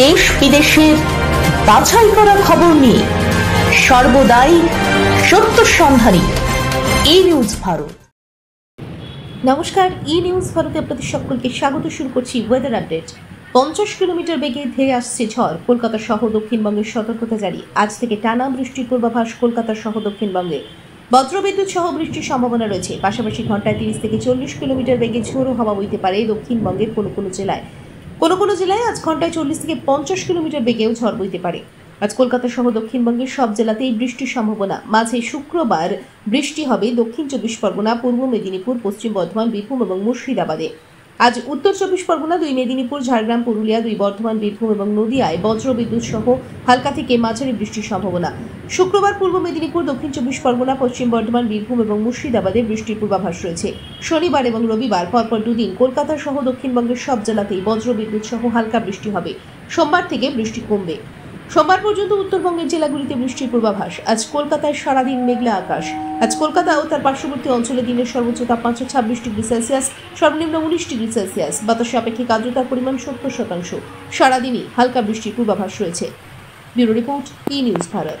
দেশ বিদেশের বাছাই করা খবর নিয়ে সর্বদাই সত্য সন্ধানী ই নিউজ ভারত। নমস্কার, ই নিউজ ভারতে আপনাদের সকলকে স্বাগত। শুরু করছি ওয়েদার আপডেট। 50 কিলোমিটার বেগে ধেয়ে আসছে ঝড়, কলকাতা সহ দক্ষিণবঙ্গের সতর্কতা জারি। আজ থেকে টানা বৃষ্টির পূর্বাভাস কলকাতা সহ দক্ষিণবঙ্গে। বজ্রবিদ্যুৎ সহ বৃষ্টির সম্ভাবনা রয়েছে। পাশাপাশি ঘন্টায় 30 থেকে 40 কিলোমিটার বেগে ঝোড়ো হাওয়া বইতে পারে দক্ষিণবঙ্গের কোনো জেলায়। কোনো জেলায় আজ ঘন্টায় 40 থেকে 50 কিলোমিটার বেগেও ঝড় বইতে পারে। আজ কলকাতা সহ দক্ষিণবঙ্গের সব জেলাতেই বৃষ্টির সম্ভাবনা। মাঝে শুক্রবার বৃষ্টি হবে দক্ষিণ 24 পরগনা, পূর্ব মেদিনীপুর, পশ্চিম বর্ধমান, বীরভূম এবং মুর্শিদাবাদে। আজ উত্তর 24 পরগনা, 2 মেদিনীপুর, ঝাড়গ্রাম, পুরুলিয়া, 2 বর্ধমান, বীরভূম এবং নদিয়ায় বজ্রবিদ্যুৎ সহ হালকা থেকে মাঝারি বৃষ্টির সম্ভাবনা। শুক্রবার পূর্ব মেদিনীপুর, দক্ষিণ 24 পরগনা, পশ্চিম বর্ধমান, বীরভূম এবং মুর্শিদাবাদে বৃষ্টির পূর্বাভাস রয়েছে। শনিবার এবং রবিবার পরপর দুদিন কলকাতা সহ দক্ষিণবঙ্গের সব জেলাতেই বজ্রবিদ্যুৎ সহ হালকা বৃষ্টি হবে। সোমবার থেকে বৃষ্টি কমবে। সোমবার পর্যন্ত উত্তরবঙ্গের জেলাগুলিতে বৃষ্টির পূর্বাভাস। আজ কলকাতায় সারাদিন মেঘলা আকাশ। আজ কলকাতা ও তার পার্শ্ববর্তী অঞ্চলে দিনের সর্বোচ্চ তাপমাত্রা 26 ডিগ্রি সেলসিয়াস, সর্বনিম্ন 19 ডিগ্রি সেলসিয়াস। বাতাসে আপেক্ষিক আর্দ্রতার পরিমাণ 70%। সারাদিনই হালকা বৃষ্টির পূর্বাভাস রয়েছে। ব্যুরো রিপোর্ট, ই নিউজ ভারত।